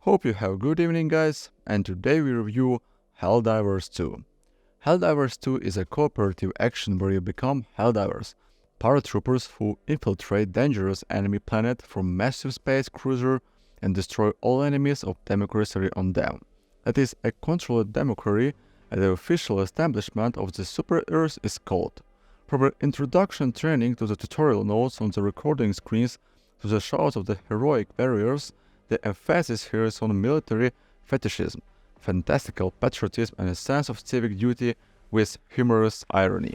Hope you have a good evening, guys, and today we review Helldivers 2. Helldivers 2 is a cooperative action where you become Helldivers, paratroopers who infiltrate dangerous enemy planet from massive space cruiser and destroy all enemies of democracy on them. That is, a controlled democracy at the official establishment of the Super Earth is called. From the introduction training to the tutorial notes on the recording screens to the shots of the heroic warriors, the emphasis here is on military fetishism, fantastical patriotism and a sense of civic duty with humorous irony.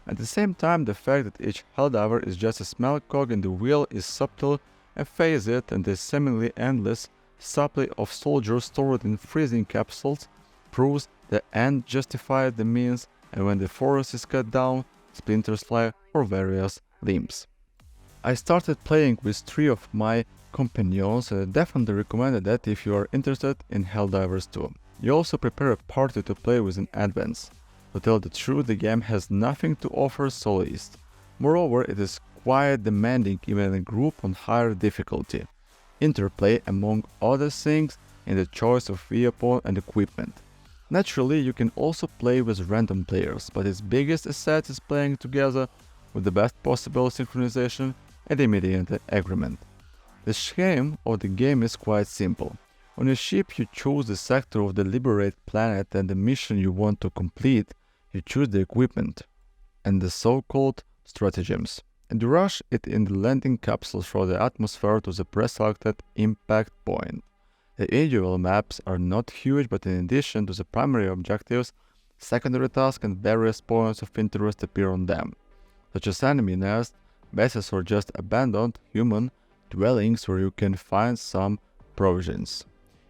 At the same time, the fact that each Helldiver is just a small cog in the wheel is subtle and phase it and the seemingly endless supply of soldiers stored in freezing capsules proves the end justifies the means, and when the forest is cut down, splinters fly or various limbs. I started playing with 3 of my companions and I definitely recommend that if you are interested in Helldivers 2. You also prepare a party to play with in advance. To tell the truth, the game has nothing to offer soloists. Moreover, it is quite demanding even in a group on higher difficulty. Interplay among other things in the choice of weapon and equipment. Naturally, you can also play with random players, but its biggest asset is playing together with the best possible synchronization and immediate agreement. The scheme of the game is quite simple. On your ship you choose the sector of the liberated planet and the mission you want to complete, you choose the equipment and the so-called stratagems, and you rush it in the landing capsule through the atmosphere to the preselected impact point. The individual maps are not huge, but in addition to the primary objectives, secondary tasks and various points of interest appear on them, such as enemy nests, bases or just abandoned human dwellings where you can find some provisions.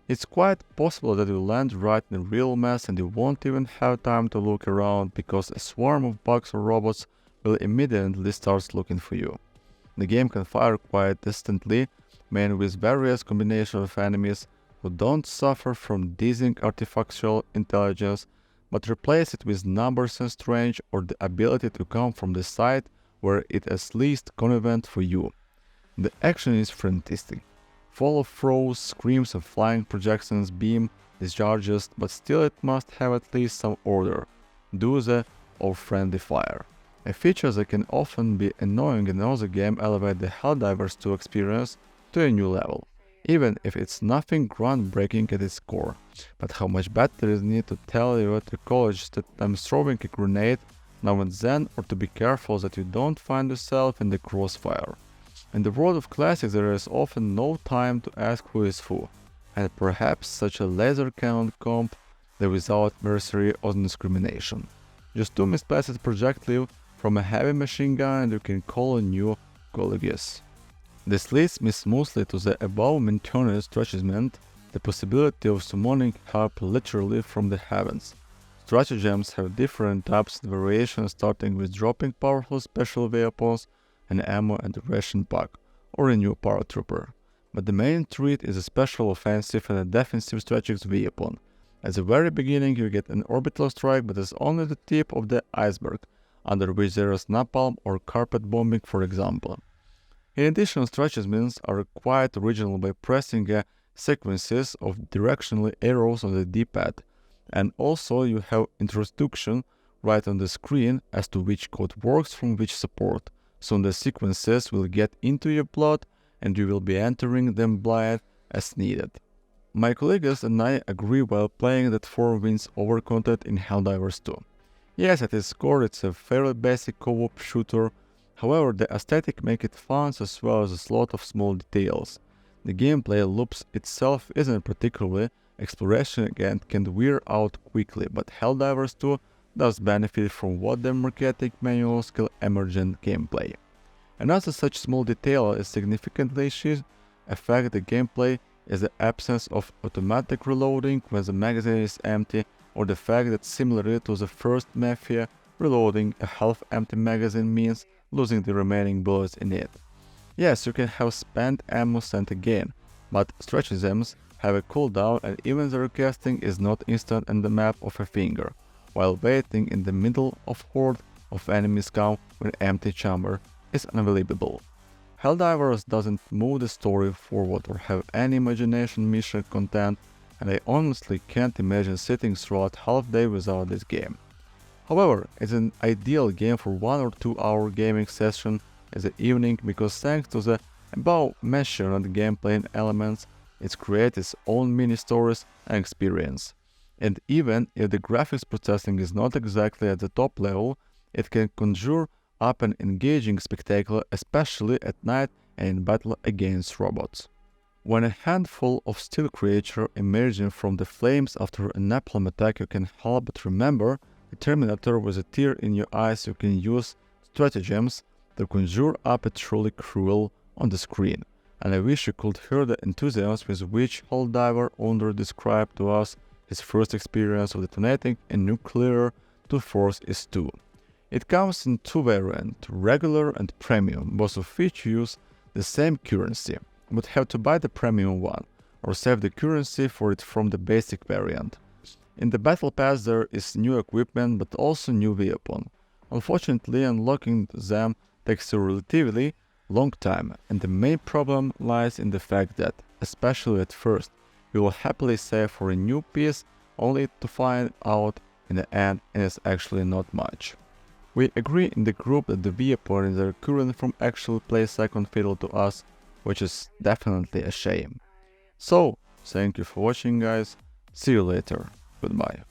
It's quite possible that you'll land right in a real mess and you won't even have time to look around because a swarm of bugs or robots will immediately start looking for you. The game can fire quite distantly, mainly with various combinations of enemies who don't suffer from dizzying artifactual intelligence, but replace it with numbers and strange or the ability to come from the side where it is least convenient for you. The action is frantic, full of throws, screams and flying projections, beam discharges, but still it must have at least some order, doozy or friendly fire. A feature that can often be annoying in another game elevate the Helldivers 2 experience to a new level, even if it's nothing groundbreaking at its core. But how much better is need to tell you at the college that I'm throwing a grenade now and then, or to be careful that you don't find yourself in the crossfire. In the world of classics there is often no time to ask who is who, and perhaps such a laser cannon comp the without mercy or discrimination. Just 2 misplaced projectile from a heavy machine gun and you can call on new colleagues. This leads me smoothly to the above-mentioned stratagems, the possibility of summoning help literally from the heavens. Stratagems have different types and variations, starting with dropping powerful special weapons and ammo and a ration pack, or a new paratrooper. But the main treat is a special offensive and a defensive strategic weapon. At the very beginning you get an orbital strike, but it's only the tip of the iceberg, under which there is napalm or carpet bombing, for example. In addition, stratagems are quite original by pressing sequences of directional arrows on the D-pad, and also you have introduction right on the screen as to which code works from which support. Soon the sequences will get into your blood and you will be entering them blind as needed. My colleagues and I agree while playing that 4 wins over content in Helldivers 2. Yes, at its core it's a fairly basic co-op shooter, however the aesthetic makes it fun as well as a lot of small details. The gameplay loops itself isn't particularly exploration and can wear out quickly, but Helldivers 2 does benefit from what the marketing manuals call emergent gameplay. Another such small detail is significantly affect the gameplay is the absence of automatic reloading when the magazine is empty, or the fact that similarly to the first Mafia, reloading a half-empty magazine means losing the remaining bullets in it. Yes, you can have spent ammo sent again, but stratagems have a cooldown and even their casting is not instant in the map of a finger, while waiting in the middle of horde of enemies come when empty chamber is unavailable. Helldivers doesn't move the story forward or have any imagination mission content, and I honestly can't imagine sitting throughout half day without this game. However, it's an ideal game for 1 or 2 hour gaming session in the evening because thanks to the above mentioned gameplay elements, it creates its own mini stories and experience. And even if the graphics processing is not exactly at the top level, it can conjure up an engaging spectacle, especially at night and in battle against robots. When a handful of steel creatures emerging from the flames after a napalm attack, you can help but remember the Terminator with a tear in your eyes. You can use stratagems to conjure up a truly cruel on the screen. And I wish you could hear the enthusiasm with which Helldiver owner described to us his first experience of detonating a nuclear to force is 2. It comes in 2 variants, regular and premium, both of which use the same currency, but have to buy the premium one, or save the currency for it from the basic variant. In the battle pass there is new equipment but also new weapon. Unfortunately, unlocking them takes a relatively long time, and the main problem lies in the fact that, especially at first, you will happily save for a new piece only to find out in the end it is actually not much. We agree in the group that the weapon is recurrent from actual play second fiddle to us, which is definitely a shame. So, thank you for watching guys, see you later, goodbye.